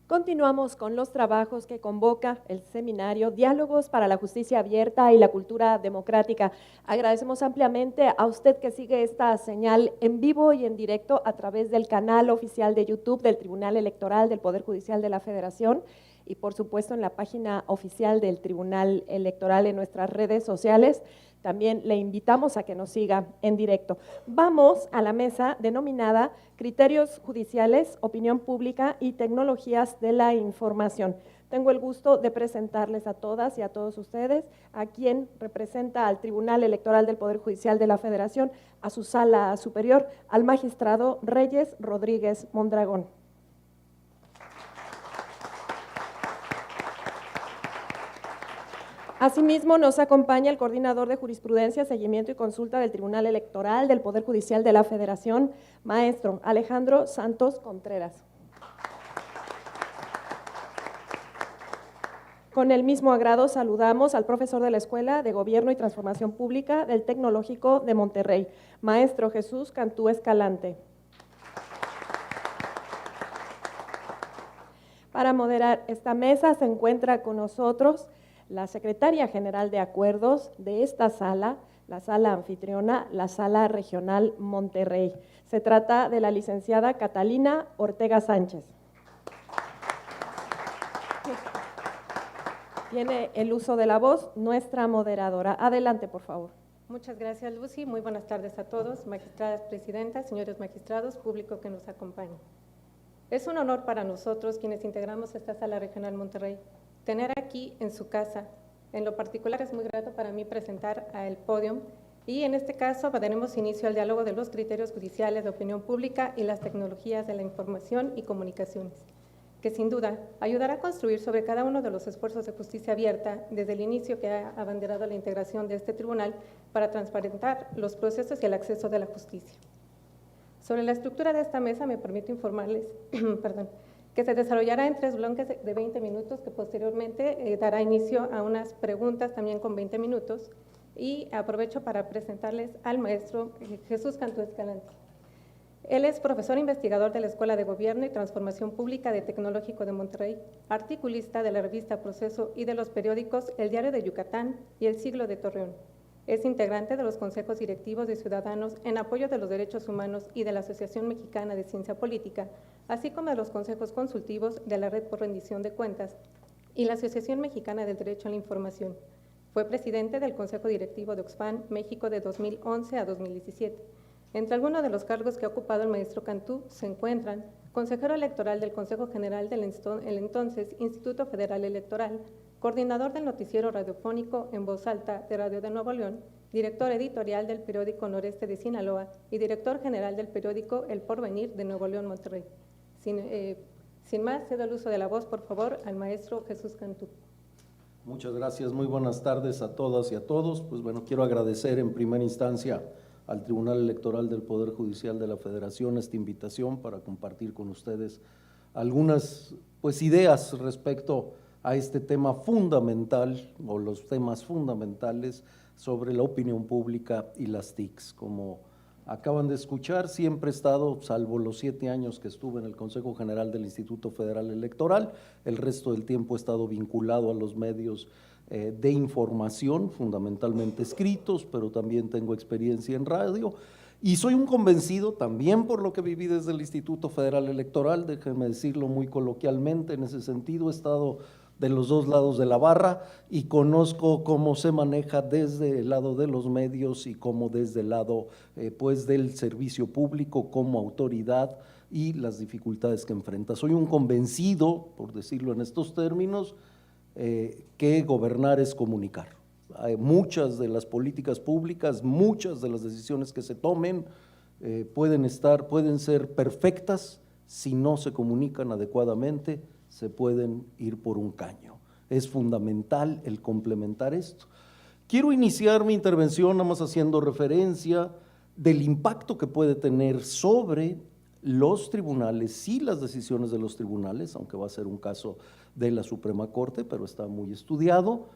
Continuamos con los trabajos que convoca el seminario Diálogos para la Justicia Abierta y la Cultura Democrática. Agradecemos ampliamente a usted que sigue esta señal en vivo y en directo a través del canal oficial de YouTube del Tribunal Electoral del Poder Judicial de la Federación y por supuesto en la página oficial del Tribunal Electoral en nuestras redes sociales. También le invitamos a que nos siga en directo. Vamos a la mesa denominada Criterios Judiciales, Opinión Pública y Tecnologías de la Información. Tengo el gusto de presentarles a todas y a todos ustedes a quien representa al Tribunal Electoral del Poder Judicial de la Federación, a su sala superior, al magistrado Reyes Rodríguez Mondragón. Asimismo, nos acompaña el coordinador de Jurisprudencia, Seguimiento y Consulta del Tribunal Electoral del Poder Judicial de la Federación, maestro Alejandro Santos Contreras. Con el mismo agrado saludamos al profesor de la Escuela de Gobierno y Transformación Pública del Tecnológico de Monterrey, maestro Jesús Cantú Escalante. Para moderar esta mesa se encuentra con nosotros la secretaria general de acuerdos de esta sala, la sala anfitriona, la sala regional Monterrey. Se trata de la licenciada Catalina Ortega Sánchez. Tiene el uso de la voz nuestra moderadora. Adelante, por favor. Muchas gracias, Lucy. Muy buenas tardes a todos, magistradas presidentas, señores magistrados, público que nos acompaña. Es un honor para nosotros, quienes integramos esta sala regional Monterrey, tener aquí en su casa. En lo particular es muy grato para mí presentar al podio y en este caso daremos inicio al diálogo de los criterios judiciales de opinión pública y las tecnologías de la información y comunicaciones, que sin duda ayudará a construir sobre cada uno de los esfuerzos de justicia abierta desde el inicio que ha abanderado la integración de este tribunal para transparentar los procesos y el acceso de la justicia. Sobre la estructura de esta mesa me permito informarles que se desarrollará en 3 bloques de 20 minutos, que posteriormente dará inicio a unas preguntas también con 20 minutos, y aprovecho para presentarles al maestro Jesús Cantú Escalante. Él es profesor investigador de la Escuela de Gobierno y Transformación Pública de Tecnológico de Monterrey, articulista de la revista Proceso y de los periódicos El Diario de Yucatán y El Siglo de Torreón. Es integrante de los consejos directivos de Ciudadanos en apoyo de los derechos humanos y de la Asociación Mexicana de Ciencia Política, así como de los consejos consultivos de la Red por Rendición de Cuentas y la Asociación Mexicana del Derecho a la Información. Fue presidente del Consejo Directivo de Oxfam México de 2011 a 2017. Entre algunos de los cargos que ha ocupado el maestro Cantú se encuentran consejero electoral del Consejo General del entonces Instituto Federal Electoral, coordinador del noticiero radiofónico En Voz Alta de Radio de Nuevo León, director editorial del periódico Noreste de Sinaloa y director general del periódico El Porvenir de Nuevo León, Monterrey. Sin más, cedo el uso de la voz, por favor, al maestro Jesús Cantú. Muchas gracias, muy buenas tardes a todas y a todos. Pues bueno, quiero agradecer en primera instancia al Tribunal Electoral del Poder Judicial de la Federación esta invitación para compartir con ustedes algunas ideas respecto a este tema fundamental o los temas fundamentales sobre la opinión pública y las TICs. Como acaban de escuchar, siempre he estado, salvo los 7 años que estuve en el Consejo General del Instituto Federal Electoral, el resto del tiempo he estado vinculado a los medios de información, fundamentalmente escritos, pero también tengo experiencia en radio, y soy un convencido también por lo que viví desde el Instituto Federal Electoral, déjenme decirlo muy coloquialmente, en ese sentido he estado de los dos lados de la barra y conozco cómo se maneja desde el lado de los medios y cómo desde el lado del servicio público como autoridad y las dificultades que enfrenta. Soy un convencido, por decirlo en estos términos, que gobernar es comunicar. Muchas de las políticas públicas, muchas de las decisiones que se tomen pueden ser perfectas, si no se comunican adecuadamente, se pueden ir por un caño. Es fundamental el complementar esto. Quiero iniciar mi intervención nada más haciendo referencia del impacto que puede tener sobre los tribunales y las decisiones de los tribunales, aunque va a ser un caso de la Suprema Corte, pero está muy estudiado,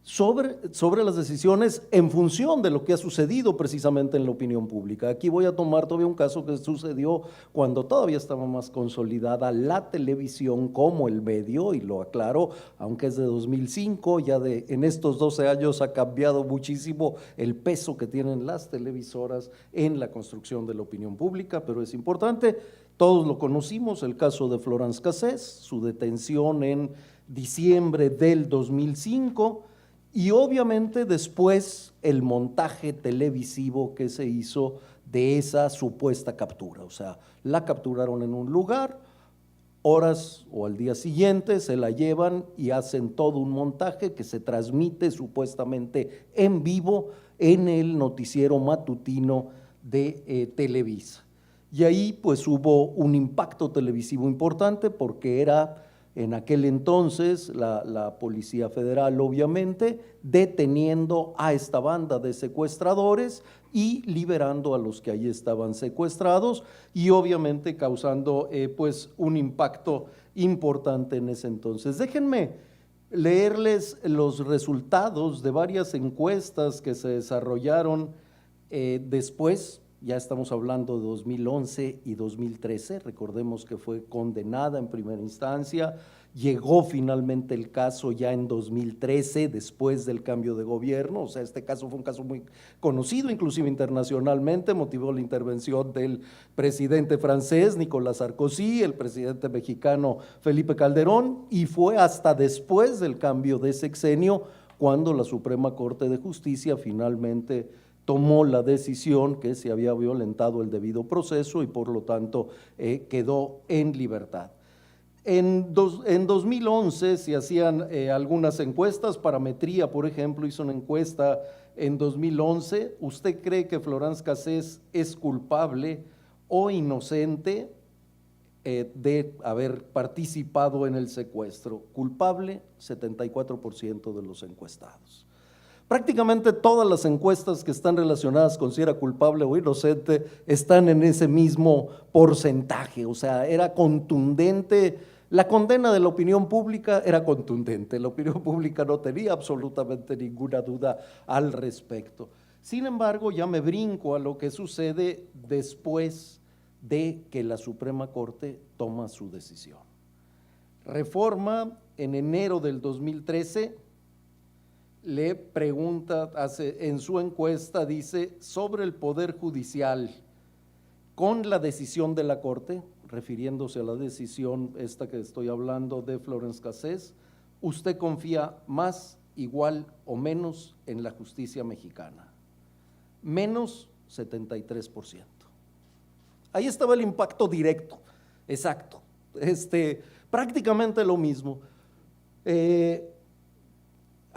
sobre las decisiones en función de lo que ha sucedido precisamente en la opinión pública. Aquí voy a tomar todavía un caso que sucedió cuando todavía estaba más consolidada la televisión como el medio, y lo aclaro, aunque es de 2005, ya en estos 12 años ha cambiado muchísimo el peso que tienen las televisoras en la construcción de la opinión pública, pero es importante. Todos lo conocimos, el caso de Florence Cassés, su detención en diciembre del 2005, y obviamente después el montaje televisivo que se hizo de esa supuesta captura. O sea, la capturaron en un lugar, horas o al día siguiente se la llevan y hacen todo un montaje que se transmite supuestamente en vivo en el noticiero matutino de Televisa. Y ahí pues hubo un impacto televisivo importante porque era en aquel entonces la Policía Federal, obviamente, deteniendo a esta banda de secuestradores y liberando a los que allí estaban secuestrados, y obviamente causando pues un impacto importante en ese entonces. Déjenme leerles los resultados de varias encuestas que se desarrollaron después. Ya estamos hablando de 2011 y 2013, recordemos que fue condenada en primera instancia, llegó finalmente el caso ya en 2013, después del cambio de gobierno. O sea, este caso fue un caso muy conocido, inclusive internacionalmente, motivó la intervención del presidente francés Nicolas Sarkozy, el presidente mexicano Felipe Calderón, y fue hasta después del cambio de sexenio cuando la Suprema Corte de Justicia finalmente tomó la decisión que se había violentado el debido proceso y por lo tanto quedó en libertad. En 2011 se hacían algunas encuestas. Parametría, por ejemplo, hizo una encuesta en 2011. ¿Usted cree que Florence Cassés es culpable o inocente de haber participado en el secuestro? Culpable, 74% de los encuestados. Prácticamente todas las encuestas que están relacionadas con si era culpable o inocente están en ese mismo porcentaje. O sea, era contundente, la condena de la opinión pública era contundente, la opinión pública no tenía absolutamente ninguna duda al respecto. Sin embargo, ya me brinco a lo que sucede después de que la Suprema Corte toma su decisión. Reforma en enero del 2013, le pregunta, en su encuesta dice, sobre el Poder Judicial, con la decisión de la Corte, refiriéndose a la decisión esta que estoy hablando de Florence Cassés, ¿usted confía más, igual o menos en la justicia mexicana? Menos 73%. Ahí estaba el impacto directo, exacto, prácticamente lo mismo.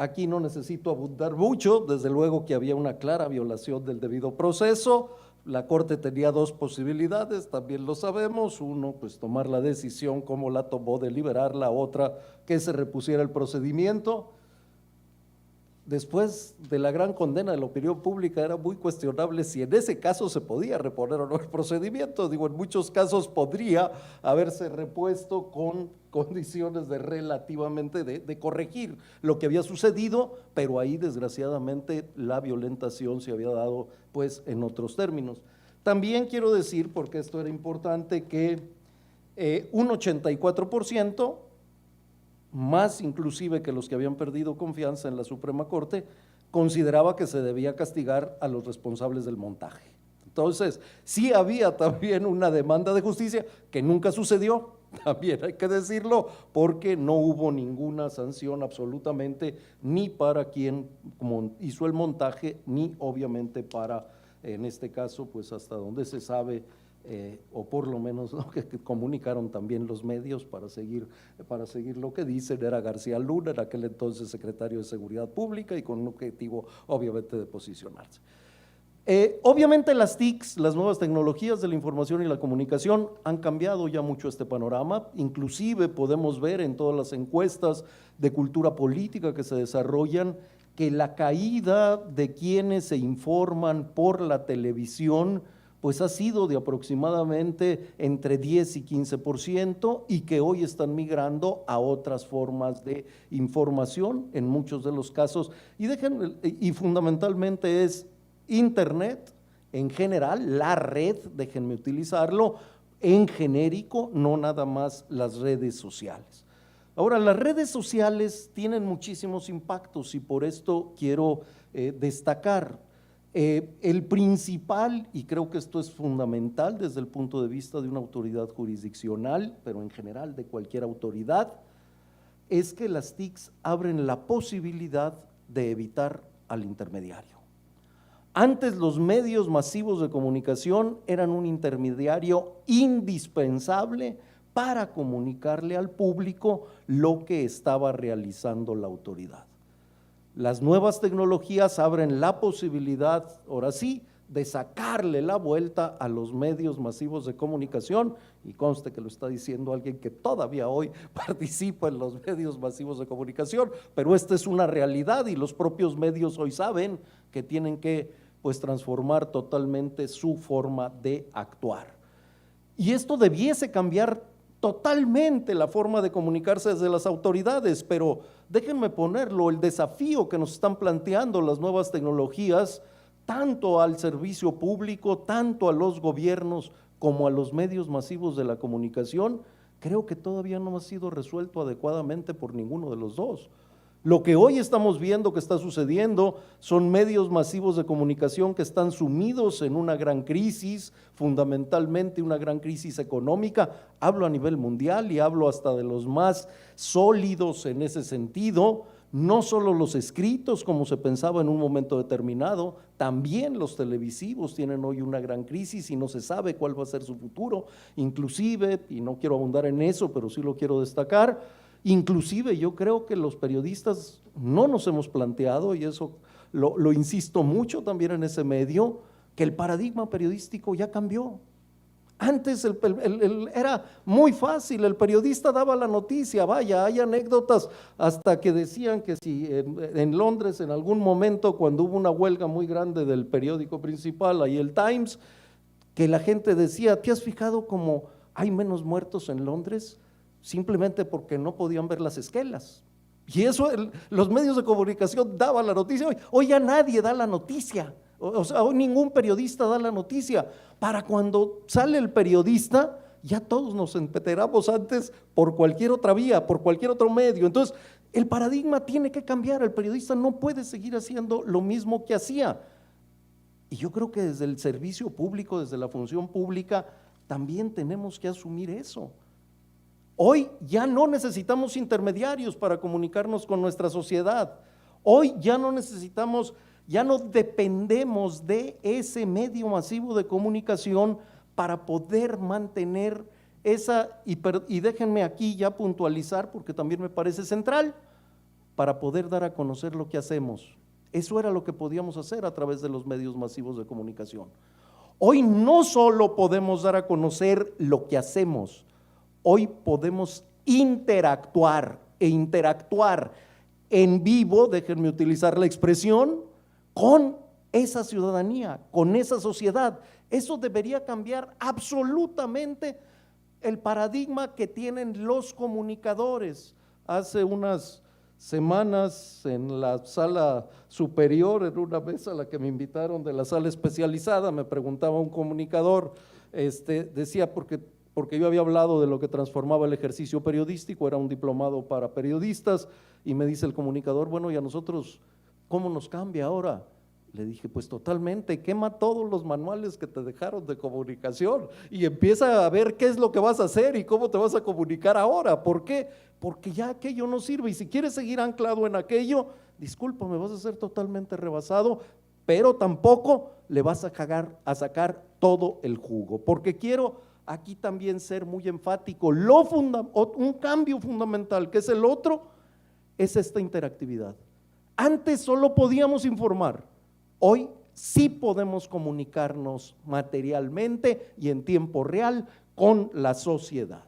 Aquí no necesito abundar mucho, desde luego que había una clara violación del debido proceso. La Corte tenía dos posibilidades, también lo sabemos: uno, pues tomar la decisión como la tomó de liberar; la otra, que se repusiera el procedimiento. Después de la gran condena de la opinión pública, era muy cuestionable si en ese caso se podía reponer o no el procedimiento. Digo, en muchos casos podría haberse repuesto con condiciones de relativamente de corregir lo que había sucedido, pero ahí desgraciadamente la violentación se había dado pues en otros términos. También quiero decir, porque esto era importante, que un 84%, más inclusive que los que habían perdido confianza en la Suprema Corte, consideraba que se debía castigar a los responsables del montaje. Entonces, sí había también una demanda de justicia que nunca sucedió, también hay que decirlo, porque no hubo ninguna sanción absolutamente, ni para quien hizo el montaje, ni obviamente para, en este caso, pues hasta donde se sabe, o por lo menos lo que comunicaron también los medios para seguir lo que dicen, era García Luna, en aquel entonces secretario de Seguridad Pública, y con un objetivo obviamente de posicionarse. Obviamente las TICs, las nuevas tecnologías de la información y la comunicación, han cambiado ya mucho este panorama. Inclusive podemos ver en todas las encuestas de cultura política que se desarrollan que la caída de quienes se informan por la televisión pues ha sido de aproximadamente entre 10 y 15% y que hoy están migrando a otras formas de información en muchos de los casos. Y fundamentalmente es Internet en general, la red, déjenme utilizarlo en genérico, no nada más las redes sociales. Ahora, las redes sociales tienen muchísimos impactos y por esto quiero destacar el principal, y creo que esto es fundamental desde el punto de vista de una autoridad jurisdiccional, pero en general de cualquier autoridad, es que las TICs abren la posibilidad de evitar al intermediario. Antes los medios masivos de comunicación eran un intermediario indispensable para comunicarle al público lo que estaba realizando la autoridad. Las nuevas tecnologías abren la posibilidad, ahora sí, de sacarle la vuelta a los medios masivos de comunicación, y conste que lo está diciendo alguien que todavía hoy participa en los medios masivos de comunicación, pero esta es una realidad y los propios medios hoy saben que tienen que pues transformar totalmente su forma de actuar. Y esto debiese cambiar totalmente la forma de comunicarse desde las autoridades, pero déjenme ponerlo, el desafío que nos están planteando las nuevas tecnologías, tanto al servicio público, tanto a los gobiernos como a los medios masivos de la comunicación, creo que todavía no ha sido resuelto adecuadamente por ninguno de los dos. Lo que hoy estamos viendo que está sucediendo son medios masivos de comunicación que están sumidos en una gran crisis, fundamentalmente una gran crisis económica. Hablo a nivel mundial y hablo hasta de los más sólidos en ese sentido, no solo los escritos como se pensaba en un momento determinado, también los televisivos tienen hoy una gran crisis y no se sabe cuál va a ser su futuro, inclusive, y no quiero abundar en eso, pero sí lo quiero destacar, inclusive yo creo que los periodistas no nos hemos planteado, y eso lo insisto mucho también en ese medio, que el paradigma periodístico ya cambió. Antes era muy fácil, el periodista daba la noticia, vaya, hay anécdotas hasta que decían que si en Londres en algún momento cuando hubo una huelga muy grande del periódico principal, ahí el Times, que la gente decía, ¿te has fijado cómo hay menos muertos en Londres? Simplemente porque no podían ver las esquelas. Y eso los medios de comunicación daban la noticia, hoy ya nadie da la noticia. O sea, hoy ningún periodista da la noticia. Para cuando sale el periodista, ya todos nos enteramos antes por cualquier otra vía, por cualquier otro medio. Entonces, el paradigma tiene que cambiar. El periodista no puede seguir haciendo lo mismo que hacía. Y yo creo que desde el servicio público, desde la función pública, también tenemos que asumir eso. Hoy ya no necesitamos intermediarios para comunicarnos con nuestra sociedad. Hoy ya no necesitamos, ya no dependemos de ese medio masivo de comunicación para poder mantener esa, y déjenme aquí ya puntualizar porque también me parece central, para poder dar a conocer lo que hacemos. Eso era lo que podíamos hacer a través de los medios masivos de comunicación. Hoy no solo podemos dar a conocer lo que hacemos, hoy podemos interactuar en vivo, déjenme utilizar la expresión, con esa ciudadanía, con esa sociedad. Eso debería cambiar absolutamente el paradigma que tienen los comunicadores. Hace unas semanas en la sala superior, en una mesa a la que me invitaron de la sala especializada, me preguntaba un comunicador, decía porque yo había hablado de lo que transformaba el ejercicio periodístico, era un diplomado para periodistas, y me dice el comunicador, bueno, ¿y a nosotros cómo nos cambia ahora? Le dije, pues totalmente, quema todos los manuales que te dejaron de comunicación y empieza a ver qué es lo que vas a hacer y cómo te vas a comunicar ahora. ¿Por qué? Porque ya aquello no sirve, y si quieres seguir anclado en aquello, discúlpame, vas a ser totalmente rebasado, pero tampoco le vas a sacar todo el jugo, porque quiero aquí también ser muy enfático, un cambio fundamental, que es el otro, es esta interactividad. Antes solo podíamos informar, hoy sí podemos comunicarnos materialmente y en tiempo real con la sociedad.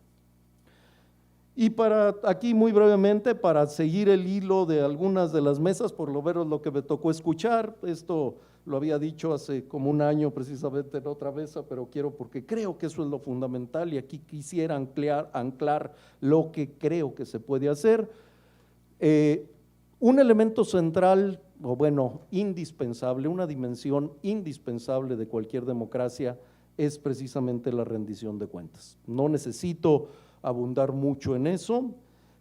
Y para aquí muy brevemente, para seguir el hilo de algunas de las mesas, por lo menos lo que me tocó escuchar, esto lo había dicho hace como un año precisamente en otra mesa, pero quiero porque creo que eso es lo fundamental y aquí quisiera anclar lo que creo que se puede hacer. Un elemento central, o bueno, indispensable, una dimensión indispensable de cualquier democracia es precisamente la rendición de cuentas. No necesito abundar mucho en eso,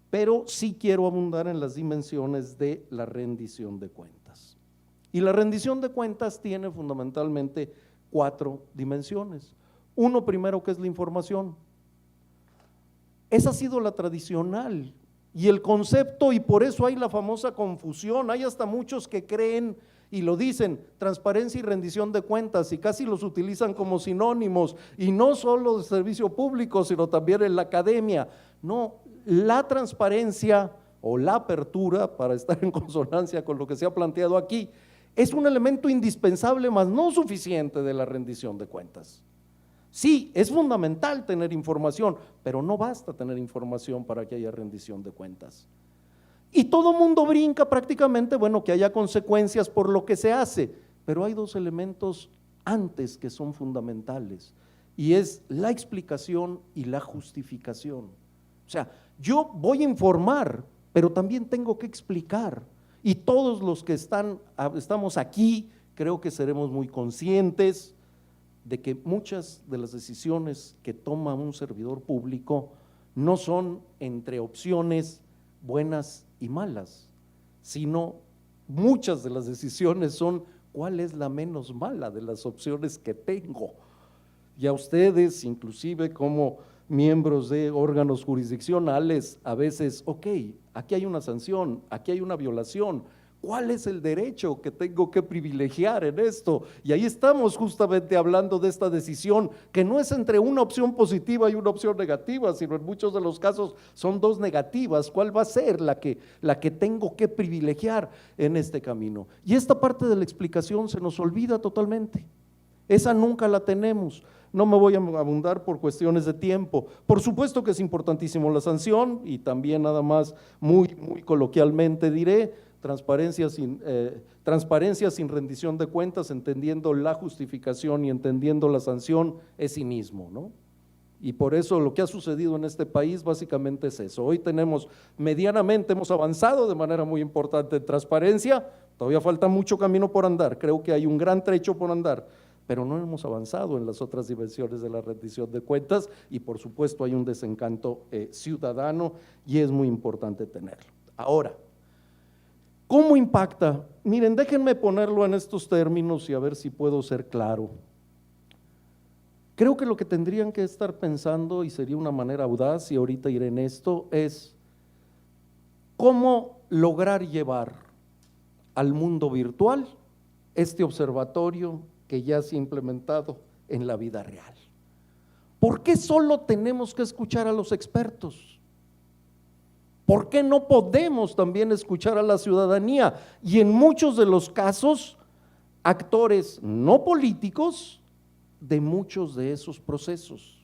pero sí quiero abundar en las dimensiones de la rendición de cuentas. Y la rendición de cuentas tiene fundamentalmente 4 dimensiones. Uno primero, que es la información. Esa ha sido la tradicional y el concepto, y por eso hay la famosa confusión. Hay hasta muchos que creen y lo dicen, transparencia y rendición de cuentas, y casi los utilizan como sinónimos, y no solo de servicio público, sino también en la academia. No, la transparencia o la apertura, para estar en consonancia con lo que se ha planteado aquí, es un elemento indispensable, mas no suficiente de la rendición de cuentas. Sí, es fundamental tener información, pero no basta tener información para que haya rendición de cuentas. Y todo mundo brinca prácticamente, bueno, que haya consecuencias por lo que se hace, pero hay 2 elementos antes que son fundamentales, y es la explicación y la justificación. O sea, yo voy a informar, pero también tengo que explicar, y todos los que estamos aquí, creo que seremos muy conscientes de que muchas de las decisiones que toma un servidor público no son entre opciones buenas y malas, sino muchas de las decisiones son cuál es la menos mala de las opciones que tengo. Y a ustedes, inclusive como miembros de órganos jurisdiccionales, a veces, ok, aquí hay una sanción, aquí hay una violación, ¿cuál es el derecho que tengo que privilegiar en esto? Y ahí estamos justamente hablando de esta decisión, que no es entre una opción positiva y una opción negativa, sino en muchos de los casos son 2 negativas. ¿Cuál va a ser la que tengo que privilegiar en este camino? Y esta parte de la explicación se nos olvida totalmente, esa nunca la tenemos. No me voy a abundar por cuestiones de tiempo. Por supuesto que es importantísimo la sanción, y también nada más muy coloquialmente diré, transparencia sin rendición de cuentas, entendiendo la justificación y entendiendo la sanción, es cinismo, ¿no? Y por eso lo que ha sucedido en este país básicamente es eso. Hoy tenemos medianamente, hemos avanzado de manera muy importante en transparencia, todavía falta mucho camino por andar, creo que hay un gran trecho por andar, pero no hemos avanzado en las otras dimensiones de la rendición de cuentas, y por supuesto hay un desencanto ciudadano, y es muy importante tenerlo. Ahora, ¿cómo impacta? Miren, déjenme ponerlo en estos términos y a ver si puedo ser claro. Creo que lo que tendrían que estar pensando, y sería una manera audaz, y ahorita iré en esto, es cómo lograr llevar al mundo virtual este observatorio que ya se ha implementado en la vida real. ¿Por qué solo tenemos que escuchar a los expertos? ¿Por qué no podemos también escuchar a la ciudadanía? Y en muchos de los casos, actores no políticos de muchos de esos procesos.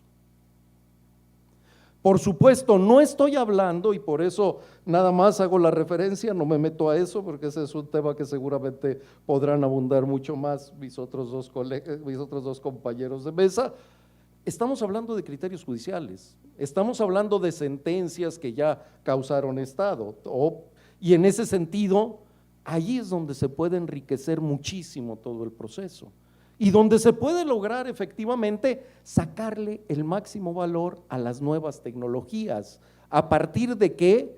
Por supuesto, no estoy hablando, y por eso nada más hago la referencia, no me meto a eso, porque ese es un tema que seguramente podrán abundar mucho más mis otros 2 colegas, mis otros 2 compañeros de mesa. Estamos hablando de criterios judiciales, estamos hablando de sentencias que ya causaron estado, y en ese sentido, ahí es donde se puede enriquecer muchísimo todo el proceso, y donde se puede lograr efectivamente sacarle el máximo valor a las nuevas tecnologías, a partir de que